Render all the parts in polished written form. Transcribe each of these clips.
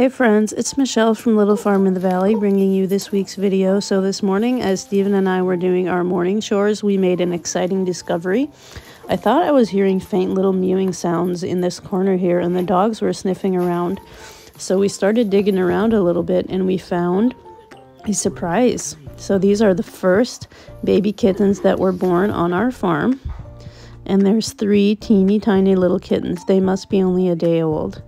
Hey friends, it's Michelle from Little Farm in the Valley bringing you this week's video. So this morning, as Stephen and I were doing our morning chores, we made an exciting discovery. I thought I was hearing faint little mewing sounds in this corner here, and the dogs were sniffing around. So we started digging around a little bit and we found a surprise. So these are the first baby kittens that were born on our farm. And there's 3 teeny tiny little kittens. They must be only a day old.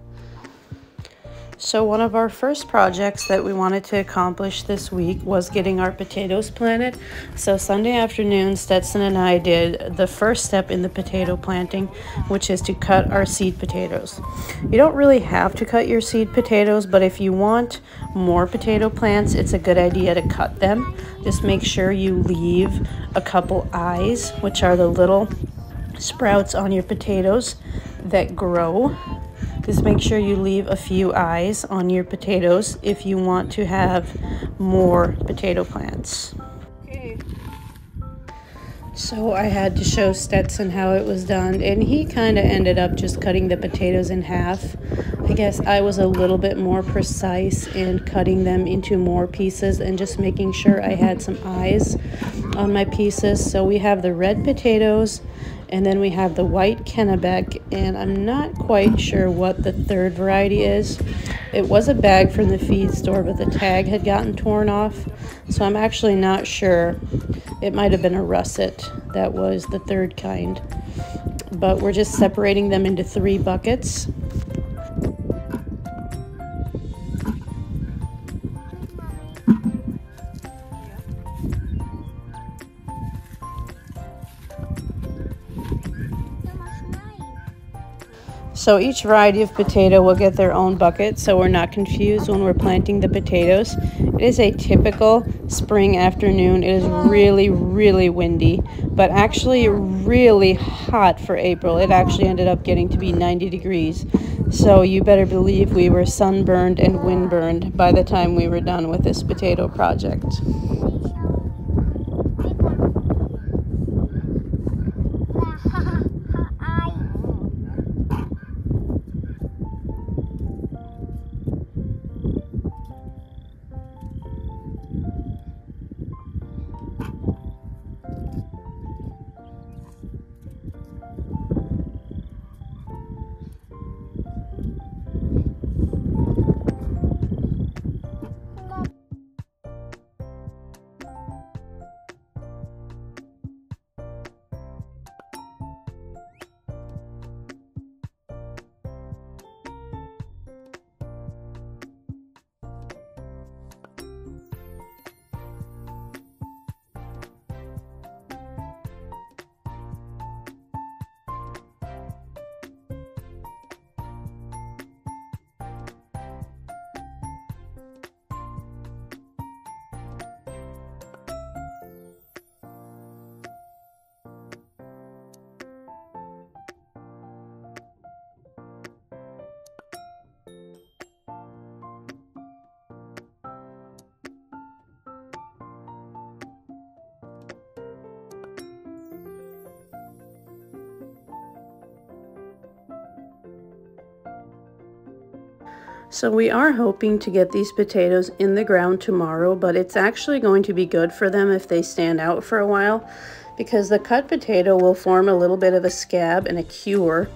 So one of our first projects that we wanted to accomplish this week was getting our potatoes planted. So Sunday afternoon, Stetson and I did the first step in the potato planting, which is to cut our seed potatoes. You don't really have to cut your seed potatoes, but if you want more potato plants, it's a good idea to cut them. Just make sure you leave a couple eyes, which are the little sprouts on your potatoes that grow. Just make sure you leave a few eyes on your potatoes if you want to have more potato plants. Okay. So I had to show Stetson how it was done, and he kind of ended up just cutting the potatoes in half. I guess I was a little bit more precise in cutting them into more pieces and just making sure I had some eyes on my pieces. So we have the red potatoes, and then we have the white Kennebec, and I'm not quite sure what the third variety is. It was a bag from the feed store, but the tag had gotten torn off, so I'm actually not sure. It might have been a russet that was the third kind. But we're just separating them into 3 buckets. So each variety of potato will get their own bucket, so we're not confused when we're planting the potatoes. It is a typical spring afternoon. It is really, really windy, but actually really hot for April. It actually ended up getting to be 90 degrees. So you better believe we were sunburned and windburned by the time we were done with this potato project. So we are hoping to get these potatoes in the ground tomorrow, but it's actually going to be good for them if they stand out for a while, because the cut potato will form a little bit of a scab and a cure,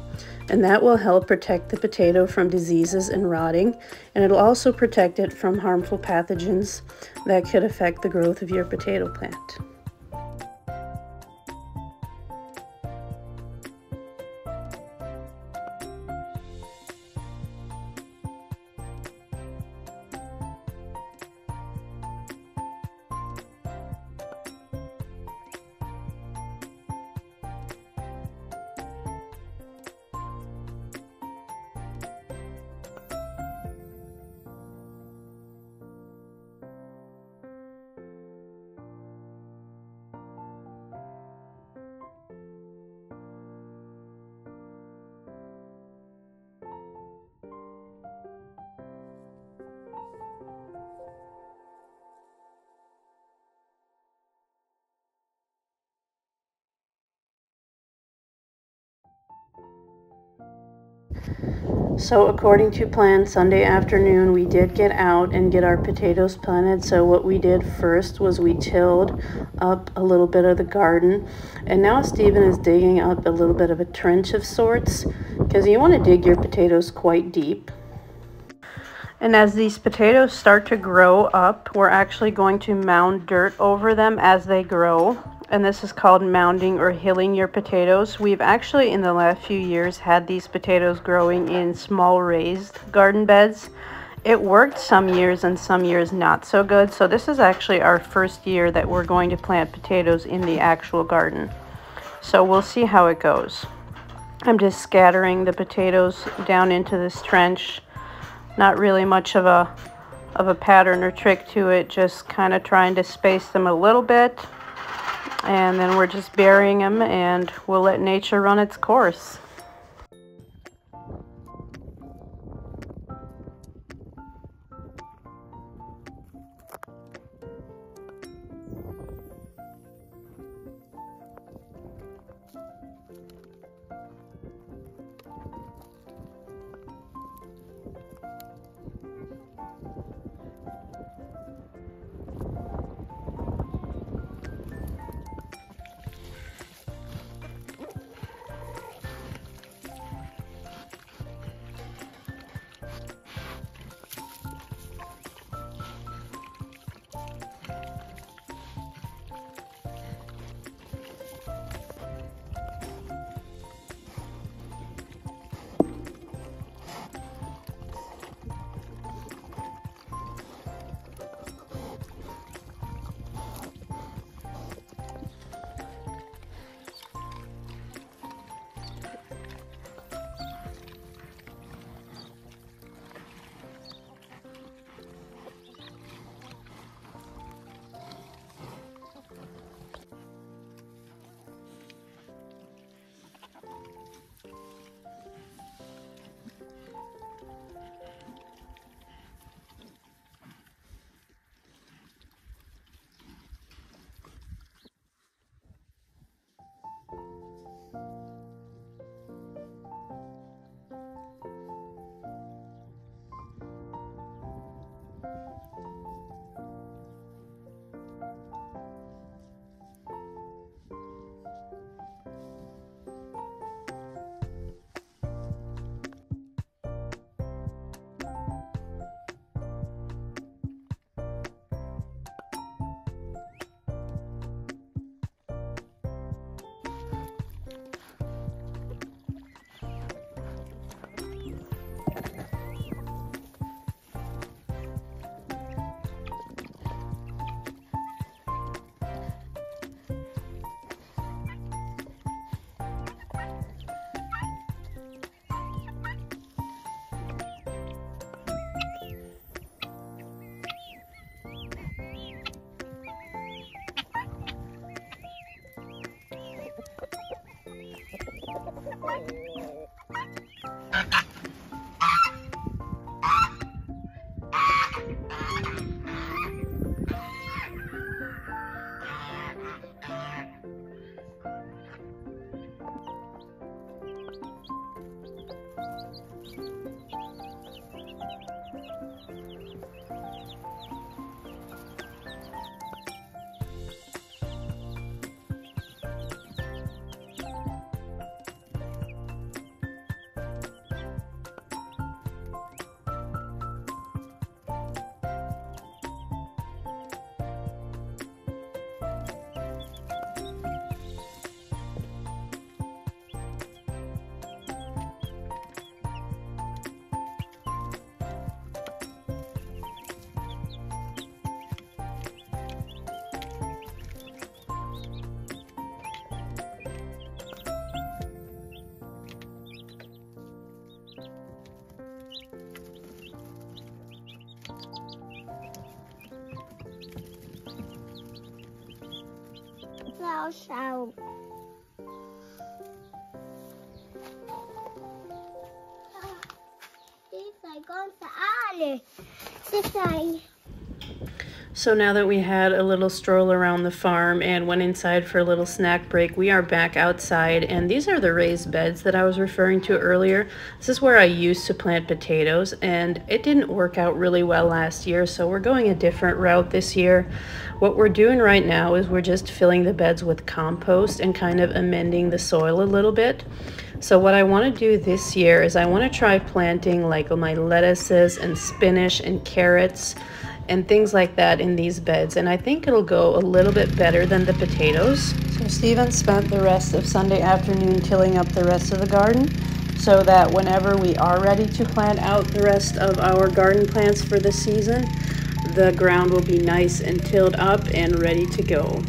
and that will help protect the potato from diseases and rotting, and it'll also protect it from harmful pathogens that could affect the growth of your potato plant. So according to plan, Sunday afternoon we did get out and get our potatoes planted. So what we did first was we tilled up a little bit of the garden, and now Stephen is digging up a little bit of a trench of sorts, because you want to dig your potatoes quite deep. And as these potatoes start to grow up, we're actually going to mound dirt over them as they grow. And this is called mounding or hilling your potatoes. We've actually in the last few years had these potatoes growing in small raised garden beds. It worked some years and some years not so good. So this is actually our first year that we're going to plant potatoes in the actual garden. So we'll see how it goes. I'm just scattering the potatoes down into this trench. Not really much of a pattern or trick to it, just kind of trying to space them a little bit. And then we're just burying them, and we'll let nature run its course. Wel zo. So now that we had a little stroll around the farm and went inside for a little snack break, we are back outside, and these are the raised beds that I was referring to earlier. This is where I used to plant potatoes, and it didn't work out really well last year, so we're going a different route this year. What we're doing right now is we're just filling the beds with compost and kind of amending the soil a little bit. So what I want to do this year is I want to try planting like my lettuces and spinach and carrots and things like that in these beds, and I think it'll go a little bit better than the potatoes. So Steven spent the rest of Sunday afternoon tilling up the rest of the garden so that whenever we are ready to plant out the rest of our garden plants for the season, the ground will be nice and tilled up and ready to go.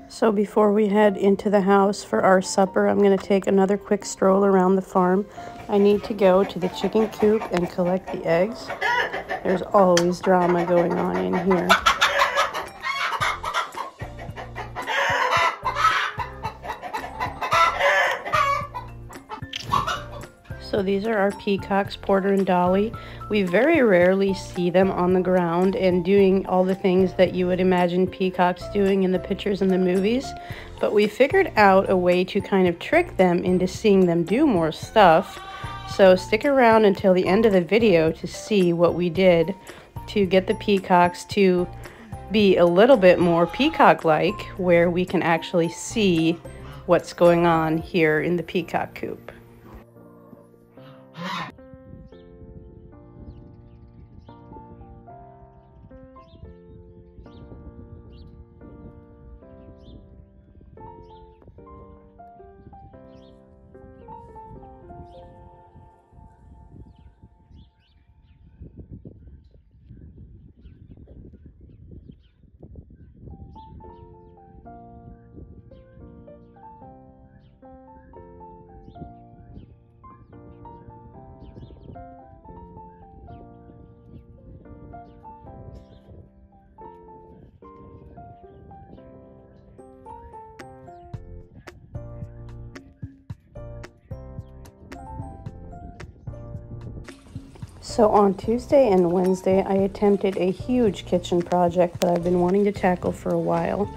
So before we head into the house for our supper, I'm going to take another quick stroll around the farm. I need to go to the chicken coop and collect the eggs. There's always drama going on in here. So these are our peacocks, Porter and Dolly. We very rarely see them on the ground and doing all the things that you would imagine peacocks doing in the pictures in the movies. But we figured out a way to kind of trick them into seeing them do more stuff. So stick around until the end of the video to see what we did to get the peacocks to be a little bit more peacock-like, where we can actually see what's going on here in the peacock coop. So on Tuesday and Wednesday, I attempted a huge kitchen project that I've been wanting to tackle for a while.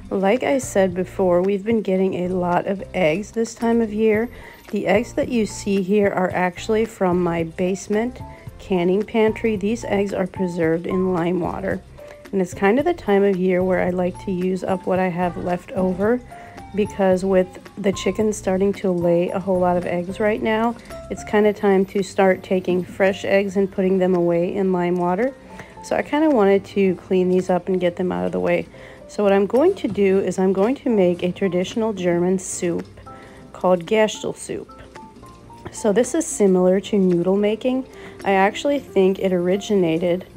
Like I said before, we've been getting a lot of eggs this time of year. The eggs that you see here are actually from my basement canning pantry. These eggs are preserved in lime water. And it's kind of the time of year where I like to use up what I have left over, because with the chickens starting to lay a whole lot of eggs right now, it's kind of time to start taking fresh eggs and putting them away in lime water. So I kind of wanted to clean these up and get them out of the way. So what I'm going to do is I'm going to make a traditional German soup called Gastel soup. So this is similar to noodle making. I actually think it originated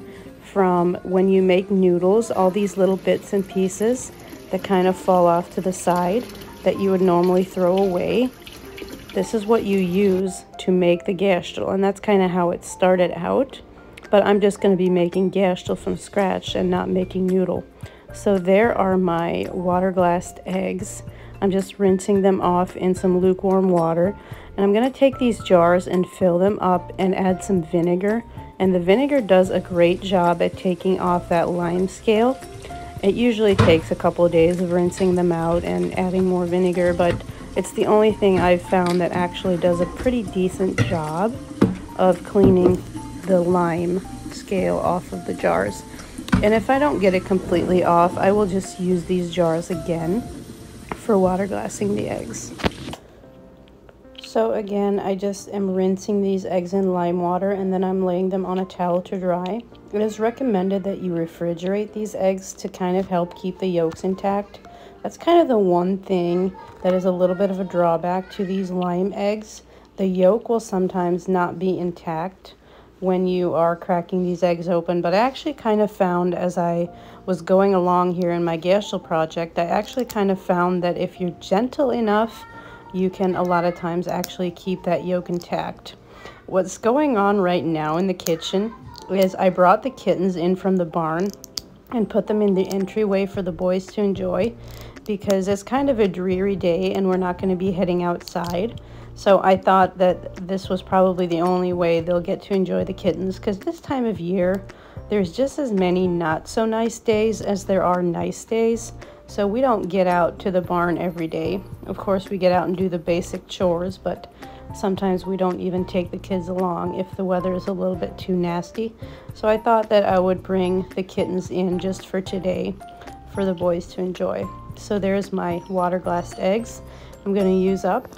from when you make noodles, all these little bits and pieces that kind of fall off to the side that you would normally throw away. This is what you use to make the Gastel, and that's kind of how it started out. But I'm just going to be making Gastel from scratch and not making noodle. So there are my water glassed eggs. I'm just rinsing them off in some lukewarm water. And I'm going to take these jars and fill them up and add some vinegar. And the vinegar does a great job at taking off that lime scale. It usually takes a couple of days of rinsing them out and adding more vinegar, but it's the only thing I've found that actually does a pretty decent job of cleaning the lime scale off of the jars. And if I don't get it completely off, I will just use these jars again for water glassing the eggs. So again, I just am rinsing these eggs in lime water, and then I'm laying them on a towel to dry. It is recommended that you refrigerate these eggs to kind of help keep the yolks intact. That's kind of the one thing that is a little bit of a drawback to these lime eggs. The yolk will sometimes not be intact when you are cracking these eggs open, but I actually kind of found as I was going along here in my Gersel project, I actually kind of found that if you're gentle enough, you can a lot of times actually keep that yolk intact. What's going on right now in the kitchen is I brought the kittens in from the barn and put them in the entryway for the boys to enjoy, because it's kind of a dreary day and we're not going to be heading outside. So I thought that this was probably the only way they'll get to enjoy the kittens, because this time of year there's just as many not so nice days as there are nice days. So we don't get out to the barn every day. Of course we get out and do the basic chores, but sometimes we don't even take the kids along if the weather is a little bit too nasty. So I thought that I would bring the kittens in just for today for the boys to enjoy. So there's my water glassed eggs I'm going to use up.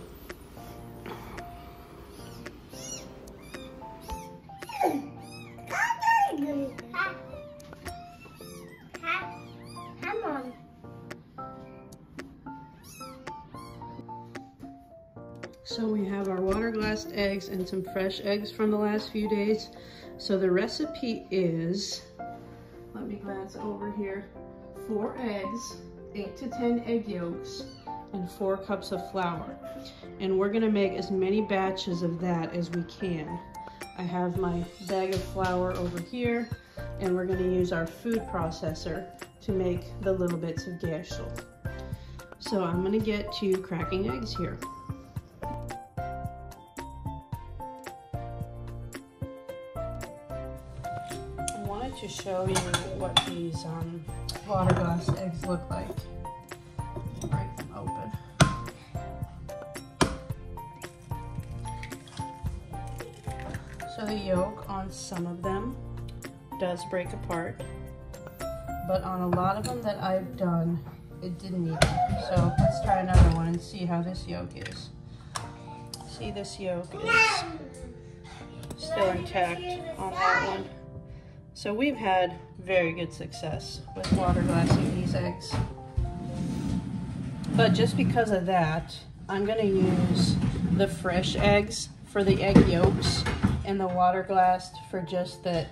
So we have our water glassed eggs and some fresh eggs from the last few days. So the recipe is, let me glance over here, 4 eggs, 8 to 10 egg yolks, and 4 cups of flour. And we're gonna make as many batches of that as we can. I have my bag of flour over here, and we're gonna use our food processor to make the little bits of Gersel. So I'm gonna get to cracking eggs here. To show you what these water glass eggs look like. Break them open. So the yolk on some of them does break apart, but on a lot of them that I've done, it didn't even. So let's try another one and see how this yolk is. See, this yolk is still intact on that one. So we've had very good success with water glassing these eggs. But just because of that, I'm gonna use the fresh eggs for the egg yolks and the water glassed for just the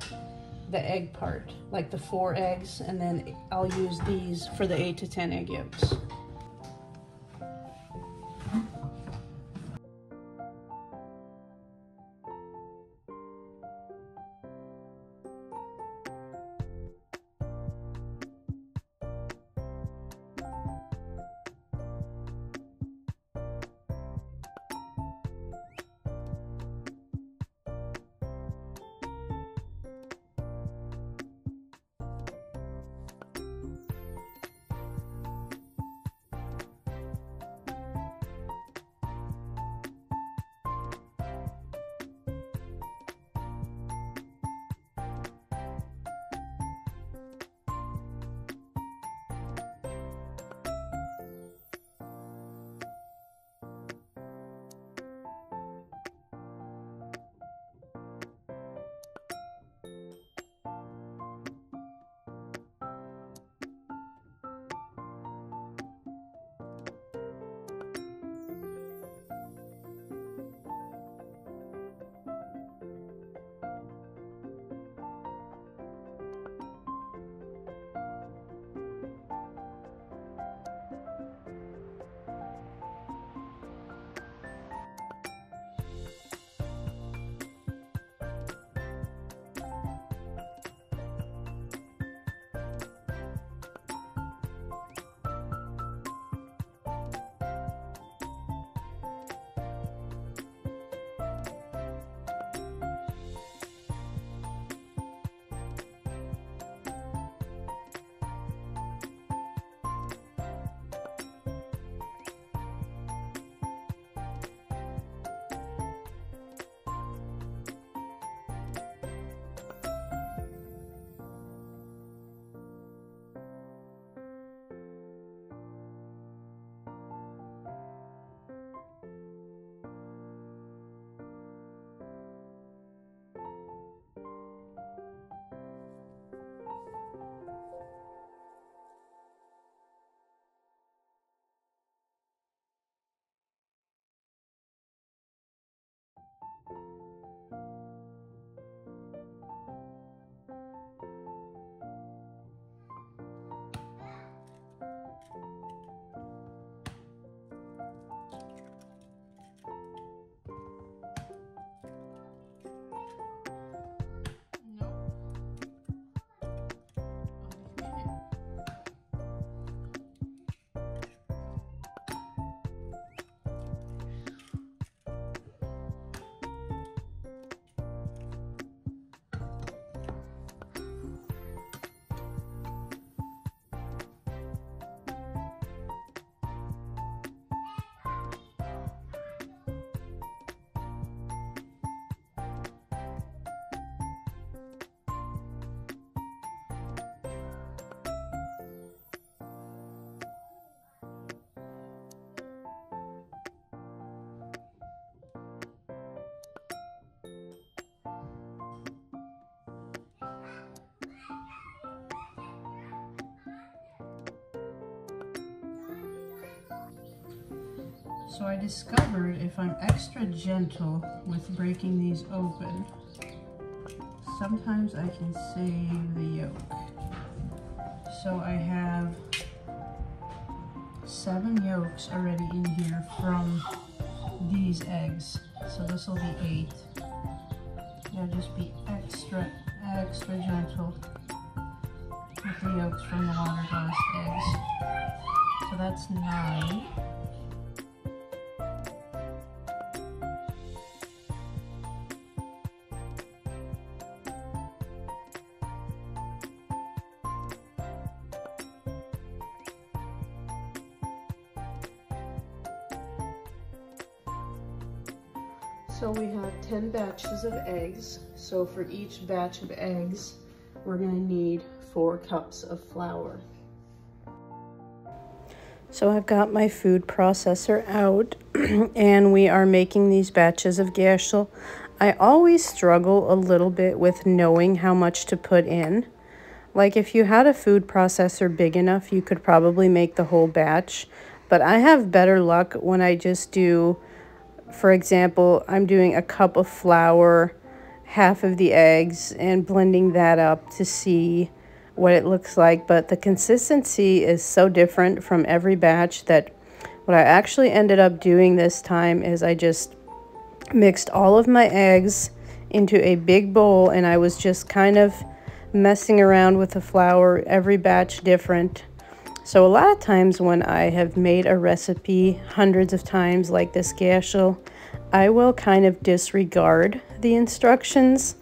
egg part, like the 4 eggs, and then I'll use these for the 8 to 10 egg yolks. So I discovered if I'm extra gentle with breaking these open, sometimes I can save the yolk. So I have 7 yolks already in here from these eggs. So this will be 8. Yeah, just be extra gentle with the yolks from the water glass eggs. So that's 9. So we have 10 batches of eggs. So for each batch of eggs, we're gonna need 4 cups of flour. So I've got my food processor out and we are making these batches of gashel. I always struggle a little bit with knowing how much to put in. Like if you had a food processor big enough, you could probably make the whole batch. But I have better luck when I just do, for example, I'm doing a cup of flour, half of the eggs, and blending that up to see what it looks like. But the consistency is so different from every batch that what I actually ended up doing this time is I just mixed all of my eggs into a big bowl, and I was just kind of messing around with the flour, every batch different. So a lot of times when I have made a recipe hundreds of times like this gashel, I will kind of disregard the instructions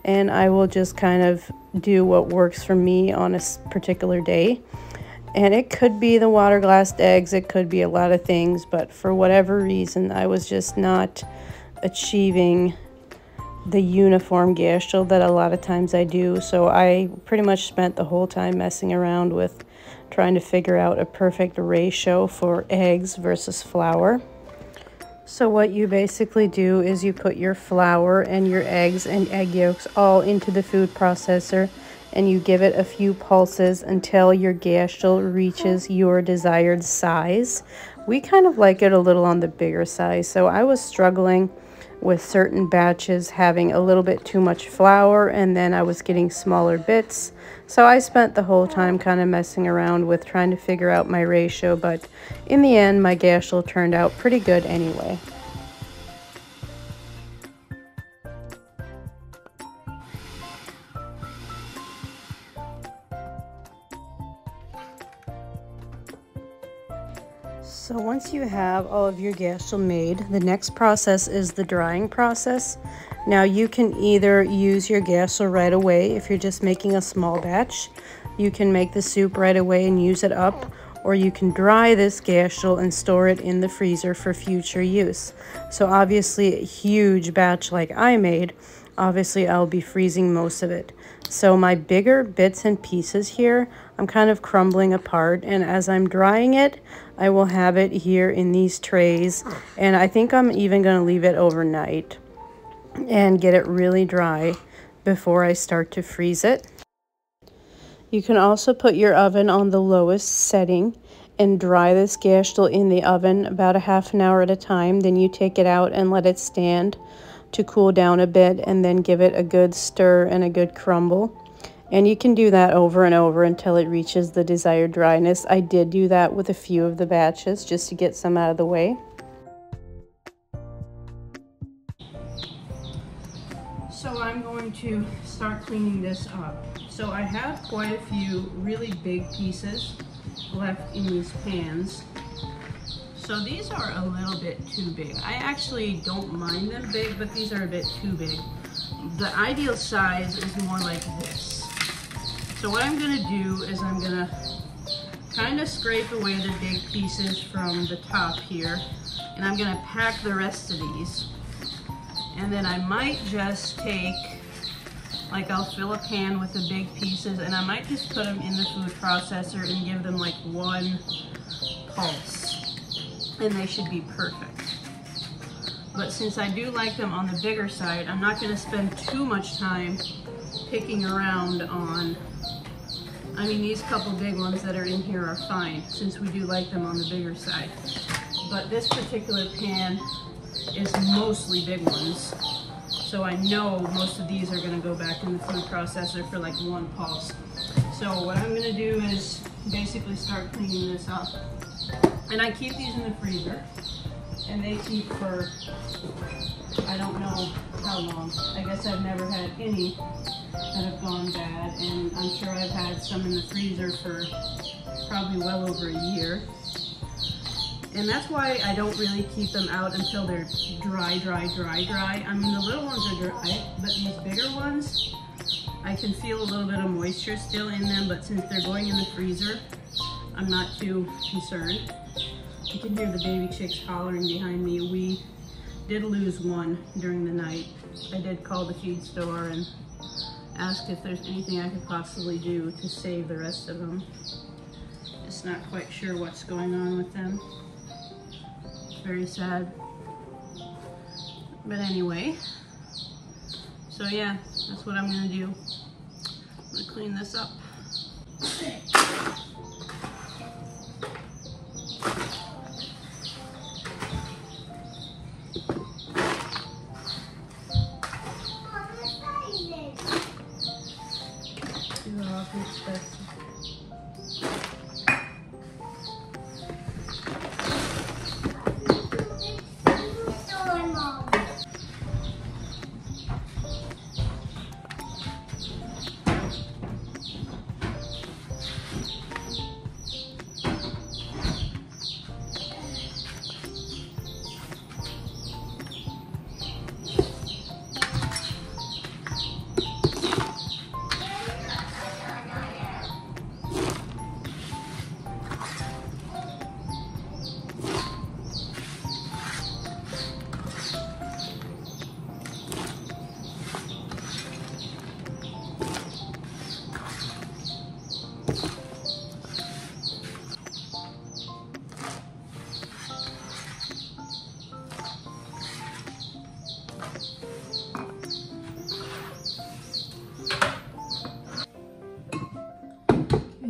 and I will just kind of do what works for me on a particular day. And it could be the water glassed eggs, it could be a lot of things, but for whatever reason, I was just not achieving the uniform gashel that a lot of times I do. So I pretty much spent the whole time messing around with trying to figure out a perfect ratio for eggs versus flour. So what you basically do is you put your flour and your eggs and egg yolks all into the food processor and you give it a few pulses until your gashel reaches your desired size. We kind of like it a little on the bigger size, so I was struggling with certain batches having a little bit too much flour and then I was getting smaller bits. So I spent the whole time kind of messing around with trying to figure out my ratio, but in the end my gashel turned out pretty good anyway. So once you have all of your gashel made, the next process is the drying process. Now you can either use your gashel right away if you're just making a small batch. You can make the soup right away and use it up, or you can dry this gashel and store it in the freezer for future use. So obviously a huge batch like I made, obviously I'll be freezing most of it. So my bigger bits and pieces here, I'm kind of crumbling apart, and as I'm drying it, I will have it here in these trays, and I think I'm even going to leave it overnight and get it really dry before I start to freeze it. You can also put your oven on the lowest setting and dry this gashel in the oven about a half an hour at a time. Then you take it out and let it stand to cool down a bit and then give it a good stir and a good crumble. And you can do that over and over until it reaches the desired dryness. I did do that with a few of the batches just to get some out of the way. So I'm going to start cleaning this up. So I have quite a few really big pieces left in these pans. So these are a little bit too big. I actually don't mind them big, but these are a bit too big. The ideal size is more like this. So what I'm gonna do is I'm gonna kind of scrape away the big pieces from the top here, and I'm gonna pack the rest of these. And then I might just take, like I'll fill a pan with the big pieces and I might just put them in the food processor and give them like 1 pulse. And they should be perfect. But since I do like them on the bigger side, I'm not gonna spend too much time picking around on, I mean, these couple big ones that are in here are fine since we do like them on the bigger side. but this particular pan is mostly big ones. So I know most of these are gonna go back in the food processor for like one pulse. So what I'm gonna do is basically start cleaning this up. And I keep these in the freezer, and they keep for, I don't know how long. I guess I've never had any that have gone bad, and I'm sure I've had some in the freezer for probably well over a year. And that's why I don't really keep them out until they're dry. I mean, the little ones are dry, but these bigger ones, I can feel a little bit of moisture still in them, but since they're going in the freezer, I'm not too concerned. You can hear the baby chicks hollering behind me. We did lose one during the night. I did call the feed store and ask if there's anything I could possibly do to save the rest of them. Just not quite sure what's going on with them. Very sad. But anyway, so yeah, that's what I'm gonna do. I'm gonna clean this up.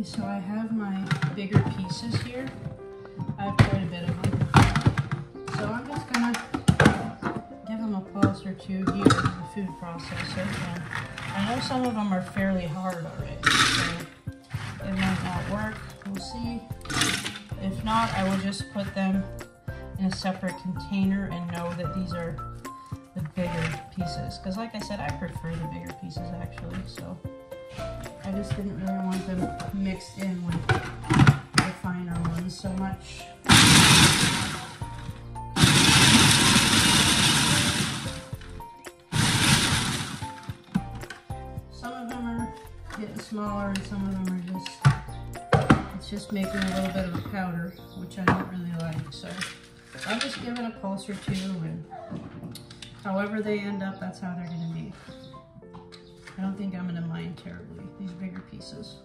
So I have my bigger pieces here. I have quite a bit of them. So I'm just gonna give them a pulse or two here in the food processor. And I know some of them are fairly hard already, so it might not work. We'll see. If not, I will just put them in a separate container and know that these are the bigger pieces. Because like I said, I prefer the bigger pieces actually, so I just didn't really want them mixed in with the finer ones so much. Some of them are getting smaller and some of them are just, it's just making a little bit of a powder, which I don't really like. So I'll just give it a pulse or two, and however they end up, that's how they're gonna be. I don't think I'm gonna mind terribly these bigger pieces.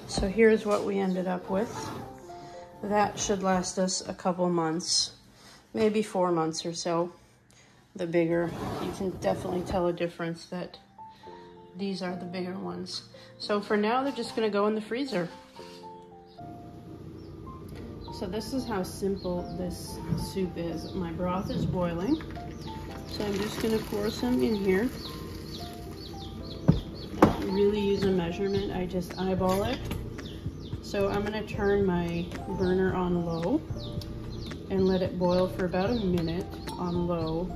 So here's what we ended up with. That should last us a couple months, maybe 4 months or so. The bigger, you can definitely tell a difference that these are the bigger ones. So for now, they're just gonna go in the freezer. So this is how simple this soup is. My broth is boiling. So I'm just gonna pour some in here. I don't really use a measurement, I just eyeball it. So I'm gonna turn my burner on low and let it boil for about a minute on low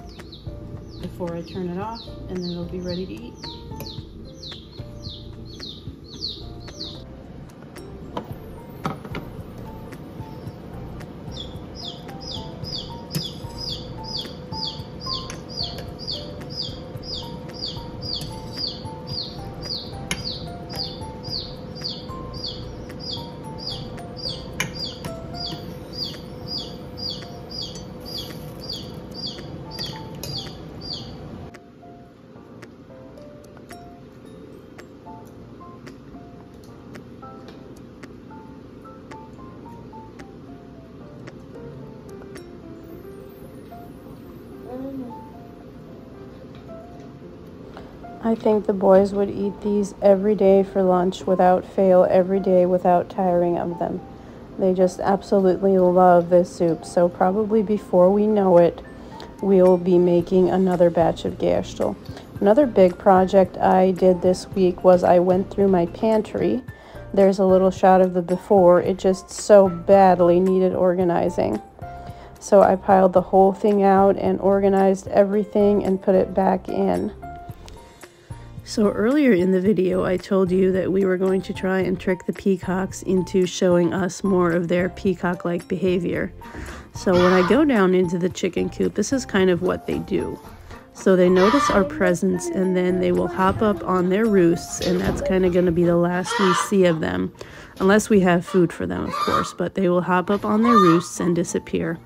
before I turn it off, and then it'll be ready to eat. I think the boys would eat these every day for lunch without fail, every day without tiring of them. They just absolutely love this soup. So probably before we know it, we'll be making another batch of Gerstl. Another big project I did this week was I went through my pantry. There's a little shot of the before. It just so badly needed organizing. So I piled the whole thing out and organized everything and put it back in. So earlier in the video, I told you that we were going to try and trick the peacocks into showing us more of their peacock-like behavior. So when I go down into the chicken coop, this is kind of what they do. So they notice our presence and then they will hop up on their roosts, and that's kind of going to be the last we see of them. Unless we have food for them, of course, but they will hop up on their roosts and disappear.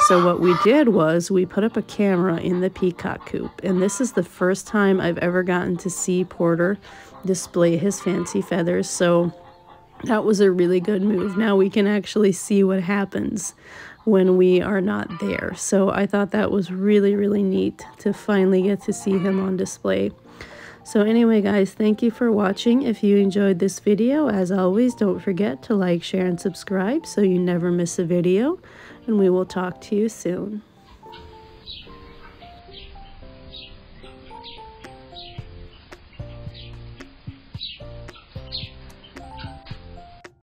So what we did was we put up a camera in the peacock coop, and this is the first time I've ever gotten to see Porter display his fancy feathers, so that was a really good move. Now we can actually see what happens when we are not there. So I thought that was really, really neat to finally get to see him on display. So anyway, guys, thank you for watching. If you enjoyed this video, as always, don't forget to like, share, and subscribe so you never miss a video. And we will talk to you soon.